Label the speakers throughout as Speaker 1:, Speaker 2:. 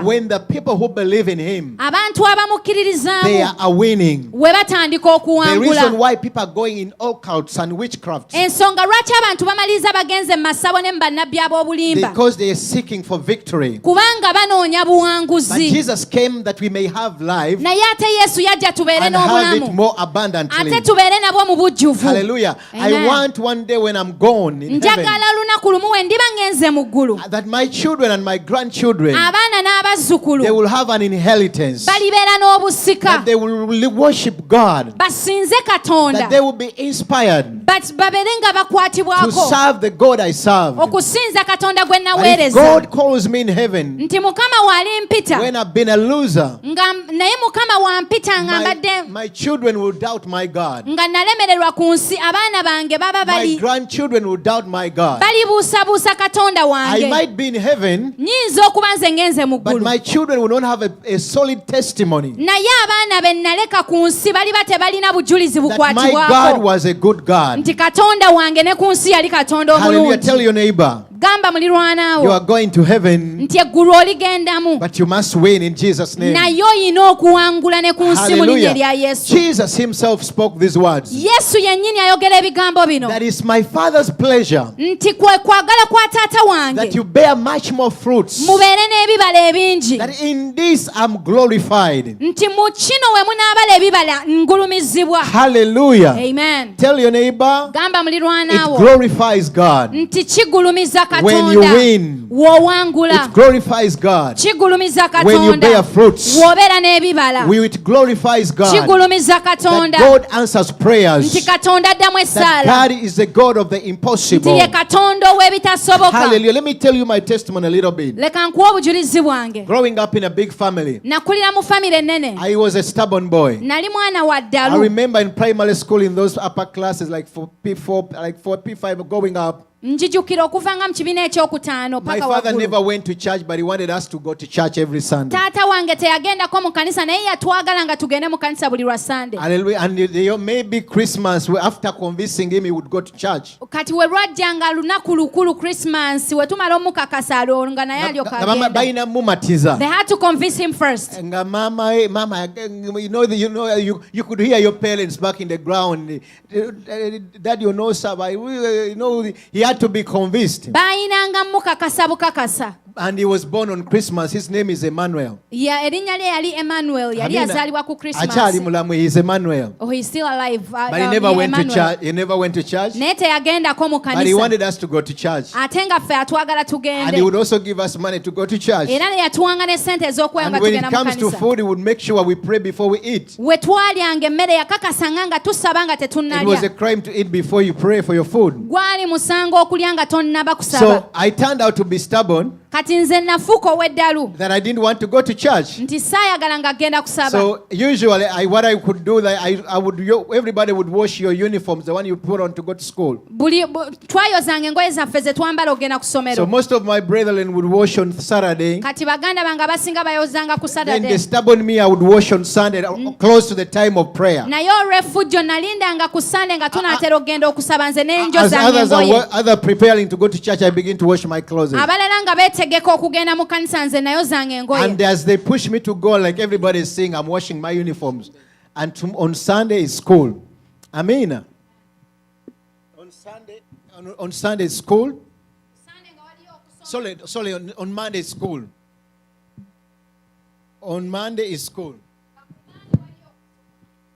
Speaker 1: when the people who believe in him,
Speaker 2: abantu abamukkiririzaamu
Speaker 1: they are winning.
Speaker 2: we batandika
Speaker 1: The
Speaker 2: okuwangula.
Speaker 1: reason why people are going in occults and witchcraft,
Speaker 2: Ensonga lwaki abantu bamaliriza bagenze mu masabo ne mu bannabbi ab'obulimba,
Speaker 1: because they are seeking for victory.
Speaker 2: kubanga banoonya
Speaker 1: But
Speaker 2: buwanguzi.
Speaker 1: Jesus came that we may have life
Speaker 2: Naye ate Yesu yajja tubeere
Speaker 1: and have it
Speaker 2: n'obulamu
Speaker 1: more abundantly.
Speaker 2: ate tubeere nabwo mu bujjuvu.
Speaker 1: Hallelujah.
Speaker 2: Amen.
Speaker 1: I want one day when I'm gone in heaven,
Speaker 2: Njagala lunaku lumu we ndiba ngenze mu ggulu,
Speaker 1: that my children and my grandchildren,
Speaker 2: abaana
Speaker 1: they
Speaker 2: n'abazzukulu
Speaker 1: will have an inheritance,
Speaker 2: balibeera n'obusika,
Speaker 1: that they will worship God,
Speaker 2: basinze
Speaker 1: that
Speaker 2: Katonda,
Speaker 1: they will be inspired
Speaker 2: babeere nga
Speaker 1: to
Speaker 2: bakwatibwako
Speaker 1: serve the God I serve.
Speaker 2: okusinza Katonda gwe
Speaker 1: And if
Speaker 2: naweereza.
Speaker 1: God calls me in heaven
Speaker 2: Nti Mukama w'alimpita
Speaker 1: when I've been a loser,
Speaker 2: naye Mukama w'ampita nga mbadde
Speaker 1: my children will doubt my God.
Speaker 2: nga nalemererwa ku nsi, abaana bange baba
Speaker 1: My grandchildren will doubt my God.
Speaker 2: balibuusabuusa Katonda
Speaker 1: I
Speaker 2: wange.
Speaker 1: might be in heaven,
Speaker 2: Nnyinza okuba nze ngenze mu
Speaker 1: but
Speaker 2: ggulu,
Speaker 1: my children will not have a solid testimony
Speaker 2: naye abaana be naleka ku nsi baliba tebalina bujulizi
Speaker 1: that my God
Speaker 2: bukwatibwako
Speaker 1: was a good God.
Speaker 2: nti Katonda wange ne ku nsi yali Katonda
Speaker 1: Hallelujah. Tell
Speaker 2: omulungi.
Speaker 1: your neighbor,
Speaker 2: Gamba mulirwana
Speaker 1: you
Speaker 2: wo
Speaker 1: are going to heaven,
Speaker 2: nti eggulu oligendamu,
Speaker 1: but you must win in Jesus' name.
Speaker 2: naye olina okuwangula ne ku nsi mu linnya erya
Speaker 1: Hallelujah.
Speaker 2: Yesu.
Speaker 1: Jesus himself spoke these words.
Speaker 2: Yesu yennyini ayogera ebigambo bino
Speaker 1: That is my Father's pleasure
Speaker 2: nti kwe kwagala kwa taata wange
Speaker 1: that you bear much more fruits,
Speaker 2: mubeere n'ebibala ebingi,
Speaker 1: that in this I'm glorified.
Speaker 2: nti mu kino we munaabala ebibala ngulumizibwa.
Speaker 1: Hallelujah.
Speaker 2: Amen.
Speaker 1: Tell your neighbor,
Speaker 2: Gamba mulirwana
Speaker 1: it
Speaker 2: wo
Speaker 1: glorifies God.
Speaker 2: nti kigulumiza
Speaker 1: When you
Speaker 2: Katonda
Speaker 1: win,
Speaker 2: w'owangula,
Speaker 1: it glorifies God.
Speaker 2: kigulumiza
Speaker 1: When you
Speaker 2: Katonda
Speaker 1: bear fruits,
Speaker 2: w'obeera n'ebibala,
Speaker 1: it glorifies God.
Speaker 2: kigulumiza
Speaker 1: That
Speaker 2: Katonda
Speaker 1: God answers prayers.
Speaker 2: nti Katonda addamu
Speaker 1: That
Speaker 2: essaala,
Speaker 1: God is the God of the
Speaker 2: nti
Speaker 1: impossible.
Speaker 2: ye Katonda ow'ebitasoboka.
Speaker 1: Hallelujah. Let me tell you my testimony a little bit.
Speaker 2: Leka nkuwa obujulizi bwange.
Speaker 1: Growing up in a big family,
Speaker 2: Nakulira mu famire ennene,
Speaker 1: I was a stubborn boy.
Speaker 2: nali mwana wa
Speaker 1: I
Speaker 2: ddalu.
Speaker 1: remember in primary school in those upper classes like for P4, like for P5 going up,
Speaker 2: Njijukira okuva nga mu kibiina ekyokutaano
Speaker 1: my
Speaker 2: paka
Speaker 1: father
Speaker 2: waggulu.
Speaker 1: never went to church, but he wanted us to go to church every Sunday.
Speaker 2: Taata wange teyagendako mu kanisa naye yatwagala nga tugende mu kanisa buli lwa Sunday.
Speaker 1: Hallelujah. And maybe Christmas, after convincing him, he would go to church.
Speaker 2: Kati we lwajjanga lunaku lukulu Christmas we tumala omukakasa alwo nga naye alyoka agenda.
Speaker 1: Baina mumatiza.
Speaker 2: They had to convince him first.
Speaker 1: Nga mama, you could hear your parents back in the ground. Dad, he had to be convinced.
Speaker 2: Baayinanga mukakasa bukakasa.
Speaker 1: And he was born on Christmas. His name is Emmanuel.
Speaker 2: Erinnya lye yali Emmanuel, yali yazaalibwa ku Christmas.
Speaker 1: Achali mulamu, he is Emmanuel.
Speaker 2: Oh, he's still alive.
Speaker 1: But he never went to church. He never went to church.
Speaker 2: Naye teyagendako mu
Speaker 1: But he
Speaker 2: kanisa.
Speaker 1: wanted us to go to church.
Speaker 2: Ate nga ffe atwagala
Speaker 1: And he
Speaker 2: tugende.
Speaker 1: would also give us money to go to church.
Speaker 2: Era ne yatuwanga ne ssente ez'okuwewa nga
Speaker 1: And when
Speaker 2: tugenda
Speaker 1: it
Speaker 2: mu
Speaker 1: comes to
Speaker 2: kanisa.
Speaker 1: food, he would make sure we pray before we eat.
Speaker 2: We twalyanga emmere yakakasanga nga tusaba nga
Speaker 1: It was a
Speaker 2: tetunnalya.
Speaker 1: crime to eat before you pray for your food.
Speaker 2: Gwali musango okulya nga tonnaba kusaba.
Speaker 1: So I turned out to be stubborn,
Speaker 2: Kati nze nafuuka ow'eddalu
Speaker 1: that I didn't want to go to church.
Speaker 2: nti saayagala nga agenda kusaba.
Speaker 1: So usually, what I could do, everybody would wash your uniforms, the one you put on to go to school.
Speaker 2: Twayozanga engoye zaffe ze twambala ogenda ku
Speaker 1: So
Speaker 2: ssomero.
Speaker 1: most of my brethren would wash on Saturday.
Speaker 2: Kati baganda bange abasinga bayozanga ku
Speaker 1: Then the
Speaker 2: Saturday.
Speaker 1: stubborn me, I would wash on Sunday, close to the time of prayer.
Speaker 2: Naye olw'effujjo nalindanga ku Sunday nga tunaatera ogenda okusaba nze n'enjo
Speaker 1: As
Speaker 2: zange
Speaker 1: others
Speaker 2: engoye.
Speaker 1: are preparing to go to church, I begin to wash my clothes.
Speaker 2: Abalala nga beetegeka okugenda mu kanisa nze nayo zange engoye.
Speaker 1: And as they push me to go, like everybody is saying, I'm washing my uniforms. And on Sunday is school. Amen. On Sunday is school. Sorry, on Monday is school. On Monday is school.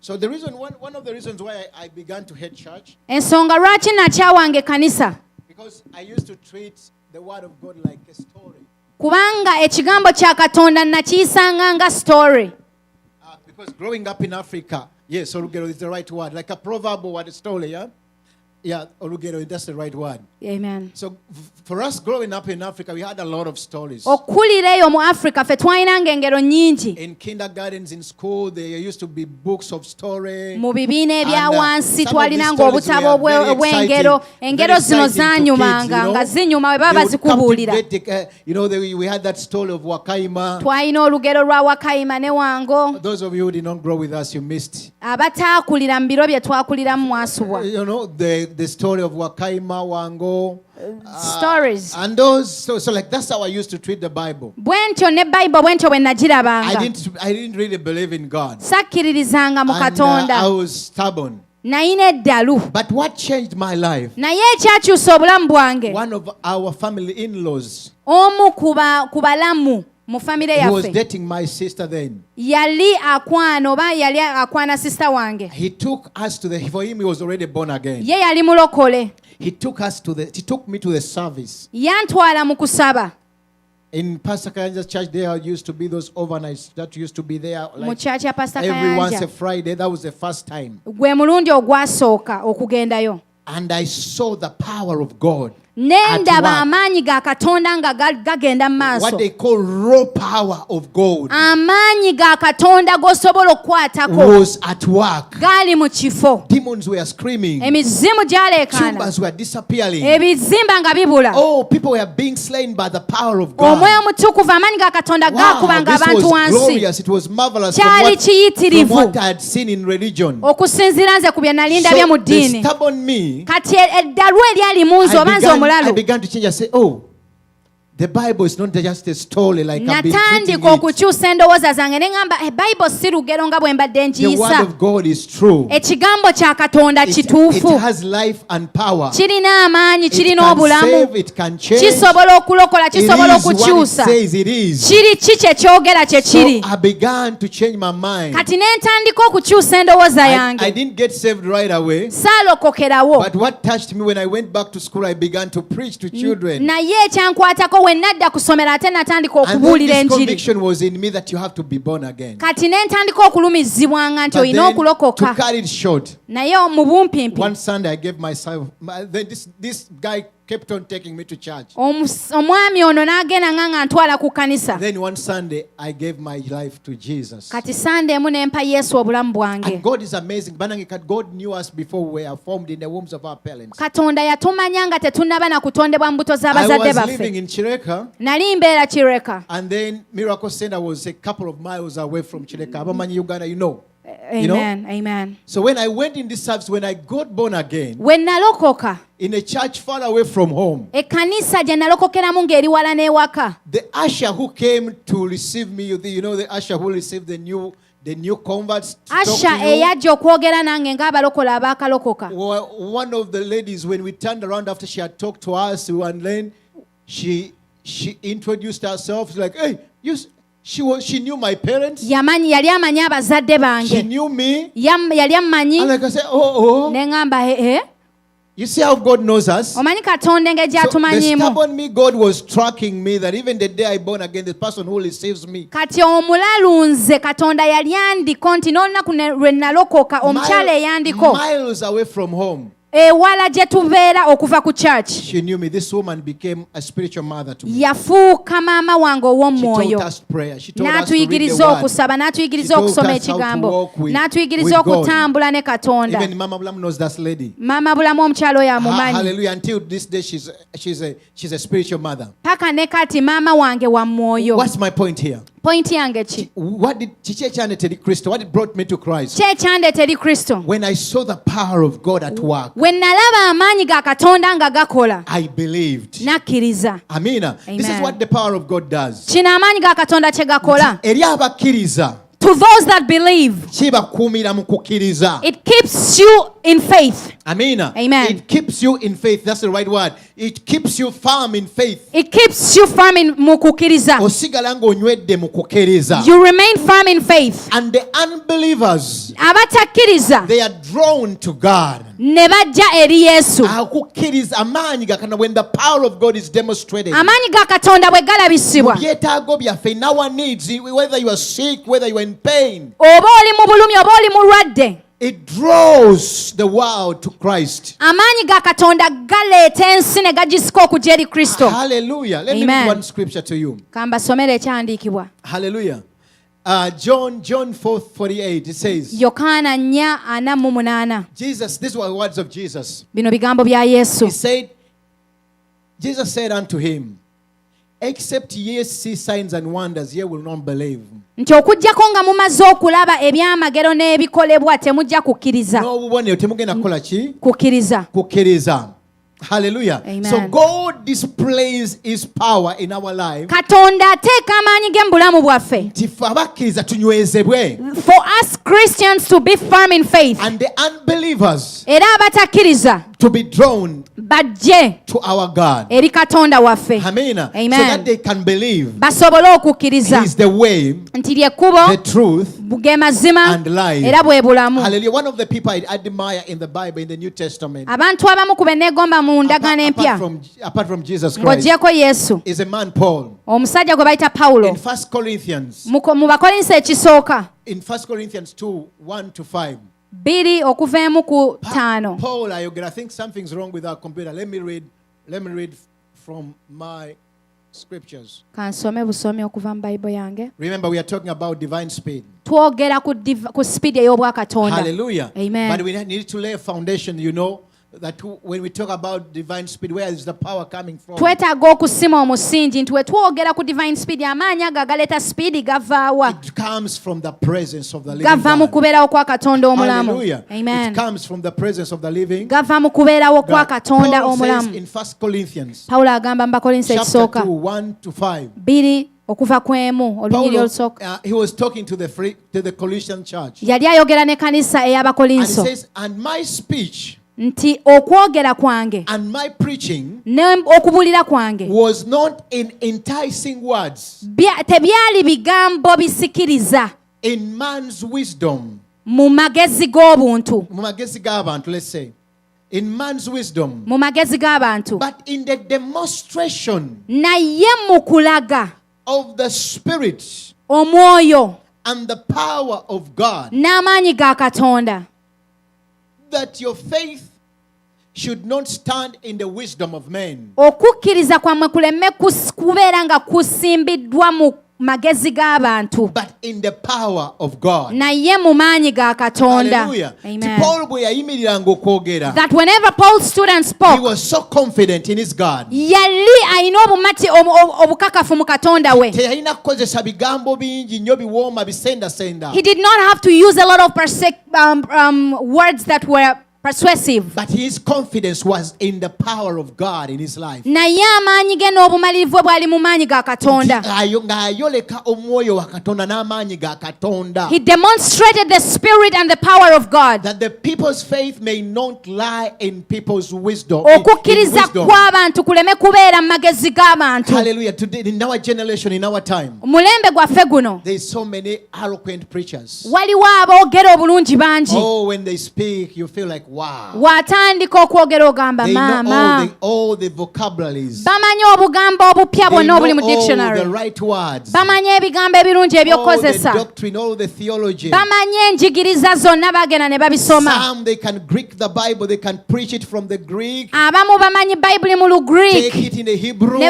Speaker 1: So the reason, one of the reasons why I began to hate church,
Speaker 2: Ensonga lwaki nakyawanga ekkanisa.
Speaker 1: because I used to treat the word of God like a story.
Speaker 2: Kubanga ekigambo kya Katonda nakiyisanga nga story.
Speaker 1: Because growing up in Africa, yes, Olugero is the right word, like a proverb or a story, yeah? Yeah, Olugero, that's the right word.
Speaker 2: Amen.
Speaker 1: So for us growing up in Africa, we had a lot of stories.
Speaker 2: Okulira eyo mu Africa ffe twalinanga engero nnyingi.
Speaker 1: In kindergartens, in school, there used to be books of story.
Speaker 2: Mu bibiina ebya
Speaker 1: And,
Speaker 2: wansi
Speaker 1: some of
Speaker 2: twalinanga
Speaker 1: these stories
Speaker 2: obutabo
Speaker 1: were very
Speaker 2: obw'engero.
Speaker 1: exciting,
Speaker 2: Engero
Speaker 1: very
Speaker 2: zino
Speaker 1: exciting to
Speaker 2: zaanyumanga
Speaker 1: kids,
Speaker 2: nga zinyuma we baba
Speaker 1: They would
Speaker 2: bazikubuulira.
Speaker 1: captivate, we had that story of Wakaima.
Speaker 2: Twalina olugero lwa Wakayima ne Wango.
Speaker 1: Those of you who did not grow with us, you missed.
Speaker 2: Abataakulira mu biro bye twakuliramu mwasubwa.
Speaker 1: The story of Wakaima, Wango.
Speaker 2: stories.
Speaker 1: And those, so like that's how I used to treat the Bible.
Speaker 2: Bwentyo ne Bible bwentyo bwe nagirabanga.
Speaker 1: I didn't really believe in God.
Speaker 2: Sakkiririzanga mu
Speaker 1: And
Speaker 2: Katonda.
Speaker 1: I was stubborn.
Speaker 2: Nayina eddalu.
Speaker 1: But what changed my life?
Speaker 2: Naye ekyakyusa obulamu bwange.
Speaker 1: One of our family in-laws.
Speaker 2: Omu ku balamu mu famire
Speaker 1: He was
Speaker 2: yaffe.
Speaker 1: dating my sister then.
Speaker 2: Yali akwana oba yali akwana sister wange.
Speaker 1: He took us to for him he was already born again.
Speaker 2: Ye yali mulokole.
Speaker 1: He took me to the service.
Speaker 2: Yantwala mu kusaba.
Speaker 1: In Pastor Kayanja's church, there used to be those overnights that used to be there
Speaker 2: Mu
Speaker 1: like
Speaker 2: church ya Pastor
Speaker 1: every once a
Speaker 2: Kayanja.
Speaker 1: Friday. That was the first time.
Speaker 2: Gwe mulundi ogwasooka okugendayo.
Speaker 1: And I saw the power of God.
Speaker 2: Nendaba amaanyi ga Katonda nga gagenda mu maaso.
Speaker 1: What they call raw power of God
Speaker 2: Amaanyi ga Katonda g'osobola okukwatako
Speaker 1: was at work.
Speaker 2: gaali mu kifo.
Speaker 1: Demons were screaming.
Speaker 2: Emizimu gyaleekaana.
Speaker 1: Tumors were disappearing.
Speaker 2: Ebizimba nga bibula.
Speaker 1: Oh, people were being slain by the power of God.
Speaker 2: Omwoyo omutukuvu amaanyi ga Katonda gaakubanga
Speaker 1: This
Speaker 2: abantu
Speaker 1: was
Speaker 2: wansi.
Speaker 1: glorious. It was marvelous from
Speaker 2: Kyali
Speaker 1: what
Speaker 2: kiyitirivu
Speaker 1: I had seen in religion.
Speaker 2: okusinziira nze ku bye nali ndabye mu
Speaker 1: So the
Speaker 2: ddiini.
Speaker 1: stubborn me,
Speaker 2: Kati eddalu eryali mu nze oba nze
Speaker 1: I
Speaker 2: omulalu.
Speaker 1: began to change. I said, oh, the Bible is not just a story like I've been treating
Speaker 2: Natandika
Speaker 1: it.
Speaker 2: okukyusa endowooza zange ne ngamba Bible si lugero nga bwe mbadde
Speaker 1: The word
Speaker 2: ngiyisa.
Speaker 1: of God is true.
Speaker 2: Ekigambo kya Katonda
Speaker 1: It
Speaker 2: kituufu.
Speaker 1: has life and power.
Speaker 2: Kirina amaanyi,
Speaker 1: It
Speaker 2: kirina
Speaker 1: can
Speaker 2: obulamu.
Speaker 1: save, it can change.
Speaker 2: Kisobola okulokola,
Speaker 1: It
Speaker 2: kisobola
Speaker 1: is what it
Speaker 2: okukyusa.
Speaker 1: says it is.
Speaker 2: Kiri ki kye kyogera kye kiri.
Speaker 1: So I began to change my mind.
Speaker 2: Kati ne ntandika okukyusa endowooza
Speaker 1: I
Speaker 2: yange.
Speaker 1: didn't get saved right away.
Speaker 2: Saalokokerawo.
Speaker 1: But what touched me when I went back to school, I began to preach to children.
Speaker 2: Naye ekyankwatako we nadda kusomera ate natandika
Speaker 1: And then
Speaker 2: okubuulira
Speaker 1: this
Speaker 2: enjiri.
Speaker 1: conviction was in me that you have to be born again.
Speaker 2: Kati ne ntandika okulumizibwanga nti
Speaker 1: But
Speaker 2: olina
Speaker 1: then, to
Speaker 2: okulokoka.
Speaker 1: cut it short,
Speaker 2: Naye mu bumpimpi
Speaker 1: one Sunday I gave myself. Then this guy kept on taking me to church.
Speaker 2: omwami ono n'agenda nga ntwala ku kkanisa.
Speaker 1: Then one Sunday I gave my life to Jesus.
Speaker 2: Kati sande emu ne mpa Yesu obulamu bwange.
Speaker 1: And God is amazing. God knew us before we were formed in the wombs of our parents.
Speaker 2: Katonda yatumanya nga tetunnaba na kutondebwa mbuto
Speaker 1: I
Speaker 2: z'abazadde
Speaker 1: was living
Speaker 2: baffe.
Speaker 1: in Chireka,
Speaker 2: Nali mbeera Kireka.
Speaker 1: and then Miracle Center was a couple of miles away from Chireka. Abamanyi Uganda, you know. You know?
Speaker 2: Amen. Amen.
Speaker 1: So when I went in this service, when I got born again,
Speaker 2: We nalokoka
Speaker 1: in a church far away from home,
Speaker 2: ekkanisa gye nalokokeramu ng'eri wala n'ewaka.
Speaker 1: the usher who came to receive me, you know, the usher who received the new converts to talk
Speaker 2: Asha
Speaker 1: to you,
Speaker 2: eyajja okwogera nange ng'abalokola abaakalokoka.
Speaker 1: one of the ladies, when we turned around after she had talked to us, and then she introduced herself like, hey, she knew my parents,
Speaker 2: Yali amanyi abazadde
Speaker 1: she
Speaker 2: bange.
Speaker 1: knew me,
Speaker 2: Yali ammanyi.
Speaker 1: and like I said, oh,
Speaker 2: Ne ngamba
Speaker 1: you see how God knows us.
Speaker 2: omanyi Katonda engeri
Speaker 1: So the
Speaker 2: gy'atumanyiimu.
Speaker 1: stubborn me, God was tracking me that even the day I born again, the person who receives me,
Speaker 2: Kati omulalu nze Katonda yali andiko nti n'olunaku lwe nalokoka omukyala eyandiko
Speaker 1: miles away from home,
Speaker 2: ewala gye tubeera okuva ku church.
Speaker 1: she knew me. This woman became a spiritual mother to me.
Speaker 2: Yafuuka maama wange
Speaker 1: She
Speaker 2: ow'omwoyo.
Speaker 1: taught us prayer. She taught us to read the
Speaker 2: N'atuyigiriza
Speaker 1: word.
Speaker 2: okusaba, n'atuyigiriza
Speaker 1: She taught
Speaker 2: okusoma
Speaker 1: us how to
Speaker 2: ekigambo,
Speaker 1: walk with
Speaker 2: n'atuyigiriza
Speaker 1: God.
Speaker 2: okutambula ne Katonda.
Speaker 1: Even Mama Blam knows that lady.
Speaker 2: Maama bulamu omukyala oyo amumanyi.
Speaker 1: Hallelujah. Until this day, she's a spiritual mother.
Speaker 2: Paka ne kati maama wange wa mwoyo.
Speaker 1: What's my point here?
Speaker 2: Pointi yange ki?
Speaker 1: What brought me to Christ?
Speaker 2: Ki ekyandeeta eri Kristo?
Speaker 1: When I saw the power of God at work,
Speaker 2: We nalaba amaanyi ga Katonda nga gakola.
Speaker 1: I believed.
Speaker 2: Nakkiriza.
Speaker 1: Amina. This is
Speaker 2: Amen.
Speaker 1: what the power of God does.
Speaker 2: Kino amaanyi ga Katonda kye gakola.
Speaker 1: Eri abakkiriza,
Speaker 2: To those that believe,
Speaker 1: kibakuumira mu kukkiriza.
Speaker 2: it keeps you in faith.
Speaker 1: Amina.
Speaker 2: Amen.
Speaker 1: It keeps you in faith. That's the right word. It keeps you firm in faith.
Speaker 2: It keeps you firm in mu kukkiriza.
Speaker 1: Osigala ng'onywedde mu kukkiriza.
Speaker 2: You remain firm in faith.
Speaker 1: And the unbelievers,
Speaker 2: Abatakkiriza
Speaker 1: they are drawn to God.
Speaker 2: ne bajja eri Yesu.
Speaker 1: Akukkiriza amaanyi gakana when the power of God is demonstrated.
Speaker 2: Amaanyi ga Katonda bwe galabisibwa.
Speaker 1: Byetaago byaffe, in our needs, whether you are sick, whether you are in pain,
Speaker 2: Oba oli mu bulumi oba oli mulwadde.
Speaker 1: it draws the world to Christ.
Speaker 2: Amaanyi ga Katonda galeeta ensi ne gagisika okujja eri Kristo.
Speaker 1: Hallelujah. Let me
Speaker 2: Amen.
Speaker 1: read one scripture to you.
Speaker 2: Kambasomere ekyandiikibwa.
Speaker 1: Hallelujah. John 4:48, it says,
Speaker 2: Yokaana 4:48.
Speaker 1: Jesus, these were words of Jesus.
Speaker 2: Bino bigambo bya Yesu.
Speaker 1: Jesus said unto him, except ye see signs and wonders, ye will not believe.
Speaker 2: Nti okuggyako nga mumaze okulaba ebyamagero n'ebikolebwa temujja kukkiriza.
Speaker 1: N'obubonero temugenda kukola ki?
Speaker 2: Kukkiriza.
Speaker 1: Kukkiriza. Hallelujah.
Speaker 2: Amen.
Speaker 1: So God displays his power in our life.
Speaker 2: Katonda ateeka amaanyi ge mu bulamu bwaffe.
Speaker 1: Nti ffe abakkiriza tunywezebwe.
Speaker 2: For us Christians to be firm in faith.
Speaker 1: And the unbelievers
Speaker 2: Era abatakkiriza
Speaker 1: to be drawn
Speaker 2: bajje
Speaker 1: to our God.
Speaker 2: eri Katonda waffe.
Speaker 1: Amen.
Speaker 2: Amen.
Speaker 1: So that they can believe
Speaker 2: basobole okukkiriza
Speaker 1: He's the way,
Speaker 2: nti lyekkubo,
Speaker 1: the truth,
Speaker 2: ge mazima
Speaker 1: and life.
Speaker 2: era bwe bulamu.
Speaker 1: Hallelujah. One of the people I admire in the Bible, in the New Testament,
Speaker 2: Abantu abamu ku beneegomba mu ndagaano empya
Speaker 1: apart from Jesus Christ,
Speaker 2: ng'oggyeko Yesu,
Speaker 1: is a man Paul.
Speaker 2: omusajja gwe bayita Pawulo.
Speaker 1: In 1 Corinthians,
Speaker 2: mu Bakolinso ekisooka
Speaker 1: in 1 Corinthians 2, 1-5.
Speaker 2: 2 okuva emu ku 5.
Speaker 1: Paul, I think something's wrong with our computer. Let me read from my scriptures.
Speaker 2: Kansome busomi okuva mu Bayibuli yange.
Speaker 1: Remember, we are talking about divine speed.
Speaker 2: Twogera ku speed ey'obwakatonda.
Speaker 1: Hallelujah.
Speaker 2: Amen.
Speaker 1: But we need to lay a foundation, that when we talk about divine speed, where is the power coming from?
Speaker 2: Twetaaga okusima omusingi nti we twogera ku divine speed, amaanyi ago agaleeta speed gava wa?
Speaker 1: It comes from the presence of the living
Speaker 2: Gava mu
Speaker 1: God.
Speaker 2: kubeerawo kwa Katonda omulamu.
Speaker 1: Hallelujah.
Speaker 2: Amen.
Speaker 1: It comes from the presence of the living
Speaker 2: Gava mu kubeerawo kwa
Speaker 1: God.
Speaker 2: Katonda
Speaker 1: Paul says
Speaker 2: omulamu.
Speaker 1: in 1 Corinthians
Speaker 2: Pawulo agamba mu Bakolinso
Speaker 1: chapter
Speaker 2: ekisooka
Speaker 1: 2, 1-5.
Speaker 2: 2 okuva ku emu olunyiri
Speaker 1: Paul,
Speaker 2: olusooka.
Speaker 1: he was talking to the Colossian church.
Speaker 2: Yali ayogera ne kanisa
Speaker 1: And he
Speaker 2: ey'Abakolinso
Speaker 1: says, and my speech
Speaker 2: nti okwogera kwange
Speaker 1: and my preaching
Speaker 2: okubuulira kwange
Speaker 1: was not in enticing words,
Speaker 2: tebyali bigambo bisikiriza
Speaker 1: in man's wisdom.
Speaker 2: mu magezi g'obuntu,
Speaker 1: Mu magezi g'abantu, let's say. In man's wisdom.
Speaker 2: mu magezi g'abantu,
Speaker 1: But in the demonstration
Speaker 2: naye mu kulaga
Speaker 1: of the Spirit
Speaker 2: omwoyo
Speaker 1: and the power of God,
Speaker 2: n'amaanyi ga Katonda,
Speaker 1: that your faith should not stand in the wisdom of men,
Speaker 2: okukkiriza kwammwe kuleme kubeera nga kusimbiddwa mu magezi g'abantu,
Speaker 1: but in the power of God.
Speaker 2: naye mu maanyi ga Katonda.
Speaker 1: Hallelujah.
Speaker 2: Amen.
Speaker 1: Paul bwe yayimiriranga okwogera,
Speaker 2: That whenever Paul stood and
Speaker 1: he
Speaker 2: spoke,
Speaker 1: was so confident in his God.
Speaker 2: yali alina obumati obukakafu mu Katonda we.
Speaker 1: Teyalina kukozesa bigambo bingi nnyo biwooma bisendasenda.
Speaker 2: He did not have to use a lot of words that were persuasive.
Speaker 1: But his confidence was in the power of God in his life.
Speaker 2: Naye amaanyi ge n'obumalirivu bwali mu maanyi ga Katonda.
Speaker 1: Ng'ayoleka omwoyo wa Katonda n'amaanyi ga Katonda.
Speaker 2: He demonstrated the spirit and the power of God.
Speaker 1: That the people's faith may not lie in people's wisdom.
Speaker 2: Okukkiriza kw'abantu kuleme kubeera mu magezi g'abantu.
Speaker 1: Hallelujah. Today, in our generation, in our time,
Speaker 2: Mulembe gwaffe guno
Speaker 1: there is so many eloquent preachers.
Speaker 2: waliwo aboogera obulungi bangi.
Speaker 1: Oh, when they speak, you feel like, wow.
Speaker 2: Bw'atandika okwogera ogamba
Speaker 1: They know
Speaker 2: maama.
Speaker 1: all the vocabularies.
Speaker 2: Bamanyi obugambo obupya
Speaker 1: They
Speaker 2: bwonna obuli mu
Speaker 1: know all
Speaker 2: dictionary.
Speaker 1: the right words.
Speaker 2: Bamanyi ebigambo ebirungi
Speaker 1: All the
Speaker 2: ebyokukozesa.
Speaker 1: doctrine, all the theology.
Speaker 2: Bamanyi enjigiriza zonna bagenda ne babisoma.
Speaker 1: Some, they can Greek the Bible. They can preach it from the Greek.
Speaker 2: Abamu bamanyi Bayibuli mu
Speaker 1: Take
Speaker 2: Lugreek
Speaker 1: it in the Hebrew.
Speaker 2: ne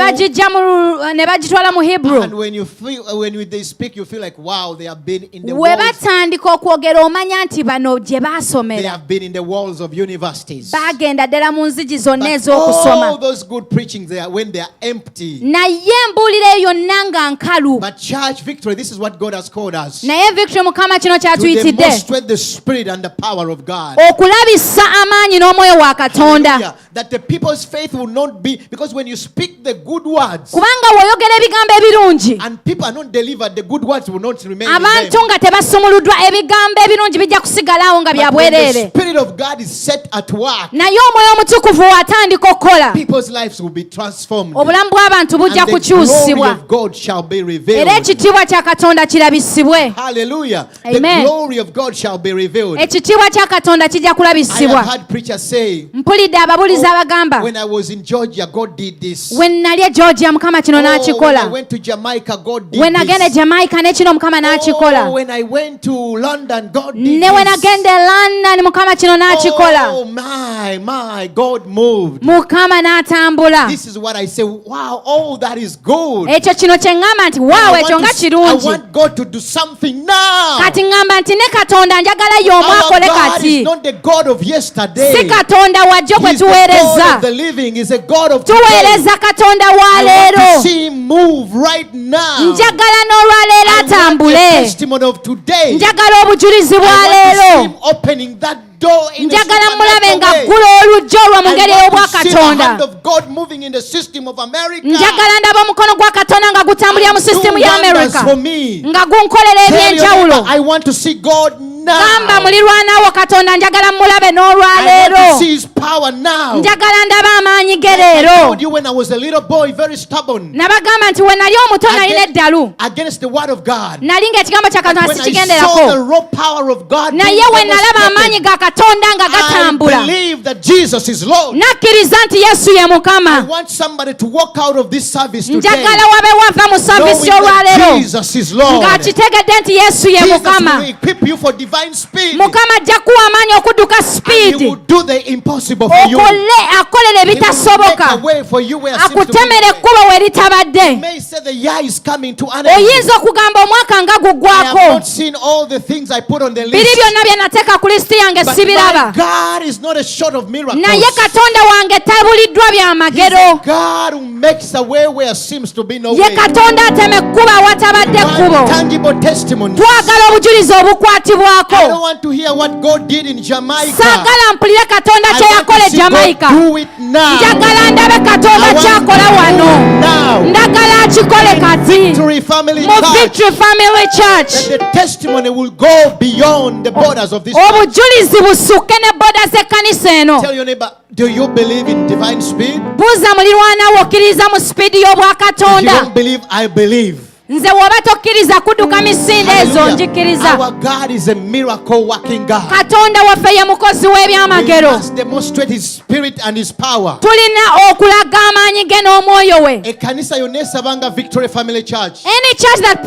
Speaker 2: bagitwala mu Hebrew.
Speaker 1: And when they speak, you feel like, wow, they have been in the
Speaker 2: We
Speaker 1: walls.
Speaker 2: batandika okwogera omanya nti bano gye
Speaker 1: They
Speaker 2: baasomera.
Speaker 1: have been in the walls of universities.
Speaker 2: Bagenda ddala mu nzigi zonna
Speaker 1: But all
Speaker 2: ez'okusoma.
Speaker 1: those good preachings, when they are empty.
Speaker 2: Naye embuulira eyo yonna nga nkalu.
Speaker 1: But church victory, this is what God has called us.
Speaker 2: Naye Victory Mukama kino
Speaker 1: To
Speaker 2: kyatuyitidde.
Speaker 1: demonstrate the spirit and the power of God.
Speaker 2: Okulabisa amaanyi n'omwoyo wa Katonda.
Speaker 1: Hallelujah. That the people's faith will not be, because when you speak the good words
Speaker 2: Kubanga bw'oyogera ebigambo ebirungi,
Speaker 1: and people are not delivered, the good words will not remain in
Speaker 2: abantu
Speaker 1: them.
Speaker 2: nga tebasumuluddwa, ebigambo ebirungi bijja kusigalawo nga bya
Speaker 1: But when the
Speaker 2: bwereere.
Speaker 1: Spirit of God is set at work,
Speaker 2: Naye omwoyo omutukuvu w'atandika okukola,
Speaker 1: people's lives will be transformed.
Speaker 2: obulamu bw'abantu bujja
Speaker 1: And the glory
Speaker 2: kukyusibwa,
Speaker 1: of God shall be
Speaker 2: era
Speaker 1: revealed.
Speaker 2: ekitiibwa kya Katonda kirabisibwe.
Speaker 1: Hallelujah.
Speaker 2: Amen.
Speaker 1: The glory of God shall be revealed.
Speaker 2: Ekitiibwa kya Katonda kijja
Speaker 1: I have
Speaker 2: kulabisibwa.
Speaker 1: had preachers say,
Speaker 2: Mpulidde ababulizi abagamba,
Speaker 1: when I was in Georgia, God did this.
Speaker 2: we nali e Georgia Mukama kino
Speaker 1: When I
Speaker 2: n'akikola.
Speaker 1: went to Jamaica, God did
Speaker 2: We nagenda e
Speaker 1: this.
Speaker 2: Jamaica ne kino Mukama n'akikola.
Speaker 1: When I went to London, God did
Speaker 2: Ne we
Speaker 1: this.
Speaker 2: nagenda e London Mukama kino n'akikola.
Speaker 1: Oh my, God moved.
Speaker 2: Mukama n'atambula.
Speaker 1: This is what I say. Wow, all that is good.
Speaker 2: Ekyo kino kye ŋŋamba nti waawo ekyo nga
Speaker 1: I
Speaker 2: kirungi.
Speaker 1: want God to do something now.
Speaker 2: Kati ŋŋamba nti ne Katonda njagala y'omu
Speaker 1: Our
Speaker 2: akole
Speaker 1: God
Speaker 2: kati.
Speaker 1: is not the God of yesterday.
Speaker 2: Si Katonda wajjo kwe
Speaker 1: He's the God
Speaker 2: tuweereza.
Speaker 1: of the living. He's a God of today.
Speaker 2: Tuweereza Katonda wa
Speaker 1: I want to
Speaker 2: leero.
Speaker 1: see him move right now.
Speaker 2: Njagala n'olwaleero
Speaker 1: I want the
Speaker 2: atambule.
Speaker 1: testimony of today.
Speaker 2: Njagala obujulizi
Speaker 1: I
Speaker 2: bwa
Speaker 1: want to see
Speaker 2: leero.
Speaker 1: him opening that door in the
Speaker 2: njagala mulabe
Speaker 1: supernatural way.
Speaker 2: ng'aggula oluggi olwo mu ngeri
Speaker 1: I want to see the
Speaker 2: ey'obwakatonda.
Speaker 1: hand of God moving in the system of America.
Speaker 2: Njagala ndaba omukono gwa Katonda nga gutambulira mu
Speaker 1: Do
Speaker 2: sisitemu ya
Speaker 1: wonders
Speaker 2: America
Speaker 1: for me.
Speaker 2: nga gunkolera
Speaker 1: Tell your
Speaker 2: eby'enjawulo.
Speaker 1: neighbor, I want to see God
Speaker 2: Gamba
Speaker 1: now.
Speaker 2: mulirwanawo Katonda njagala mulabe
Speaker 1: I want to
Speaker 2: n'olwaleero.
Speaker 1: see His power now.
Speaker 2: Njagala ndaba amaanyi ge
Speaker 1: I
Speaker 2: leero.
Speaker 1: told you when I was a little boy, very stubborn
Speaker 2: Nabagamba nti we nali omuto nalina eddalu.
Speaker 1: against the word of God.
Speaker 2: Nali ng'ekigambo kya Katonda
Speaker 1: When I saw the
Speaker 2: sikigenderako.
Speaker 1: raw power of God, being
Speaker 2: Naye we nalaba amaanyi
Speaker 1: demonstrated,
Speaker 2: ga Katonda nga
Speaker 1: I
Speaker 2: gatambula.
Speaker 1: believe that Jesus is Lord.
Speaker 2: Nakkiriza nti Yesu ye
Speaker 1: I
Speaker 2: Mukama.
Speaker 1: want somebody to walk out of this service today
Speaker 2: Njagala wabe wava mu
Speaker 1: knowing
Speaker 2: saavisi
Speaker 1: that
Speaker 2: olwaleero
Speaker 1: Jesus is Lord.
Speaker 2: ng'akitegedde nti Yesu ye
Speaker 1: Jesus
Speaker 2: Mukama.
Speaker 1: will equip you for divine speed.
Speaker 2: Mukama ajja kuwa amaanyi okudduka
Speaker 1: And He
Speaker 2: sipiidi.
Speaker 1: will do the impossible for you.
Speaker 2: Akolera
Speaker 1: He will make a
Speaker 2: ebitasoboka.
Speaker 1: way for you where seems to be
Speaker 2: Akutemera
Speaker 1: no way.
Speaker 2: ekkubo we
Speaker 1: You
Speaker 2: litabadde.
Speaker 1: may say the year is coming to an end.
Speaker 2: Oyinza okugamba omwaka nga
Speaker 1: I have
Speaker 2: guggwako.
Speaker 1: not seen all the things I put on the
Speaker 2: Biri
Speaker 1: list.
Speaker 2: byonna bye nateeka ku lisiti yange
Speaker 1: But
Speaker 2: sibiraba.
Speaker 1: my God is not a short of miracles.
Speaker 2: Naye Katonda wange tabuliddwa
Speaker 1: He's a
Speaker 2: byamagero.
Speaker 1: God who makes a way where seems to be no
Speaker 2: Ye
Speaker 1: way.
Speaker 2: Katonda atema ekkubo awatabadde
Speaker 1: One
Speaker 2: ekkubo.
Speaker 1: tangible testimony.
Speaker 2: Twagala obujulizi
Speaker 1: I don't
Speaker 2: obukwatibwako.
Speaker 1: want to hear what God did in Jamaica.
Speaker 2: Saagala mpulire Katonda
Speaker 1: I
Speaker 2: kye
Speaker 1: want
Speaker 2: yakola
Speaker 1: to
Speaker 2: e
Speaker 1: see God
Speaker 2: Jamaica.
Speaker 1: do it now.
Speaker 2: Njagala ndabe Katonda
Speaker 1: I want
Speaker 2: kyakola wano.
Speaker 1: to now.
Speaker 2: Ndagala akikole kati.
Speaker 1: Victory Family
Speaker 2: Mu
Speaker 1: Church.
Speaker 2: Victory Family Church.
Speaker 1: That the testimony will go beyond the borders of this church.
Speaker 2: Obujulizi busukke ne boda z'ekkanisa eno.
Speaker 1: Tell your neighbor, do you believe in divine speed?
Speaker 2: Buuza mulirwanawo okkiriza mu sipiidi
Speaker 1: If you
Speaker 2: y'obwakatonda.
Speaker 1: don't believe, I believe.
Speaker 2: Nze bw'oba tokkiriza kudduka misinde ezo
Speaker 1: Hallelujah.
Speaker 2: njikiriza.
Speaker 1: Our God is a miracle working God.
Speaker 2: Katonda waffe ye mukozi
Speaker 1: We
Speaker 2: w'ebyamagero.
Speaker 1: must demonstrate His spirit and His power.
Speaker 2: Tulina okulaga amaanyi ge n'omwoyo we.
Speaker 1: Ekanisa yonna esabanga Victory Family Church.
Speaker 2: Any church that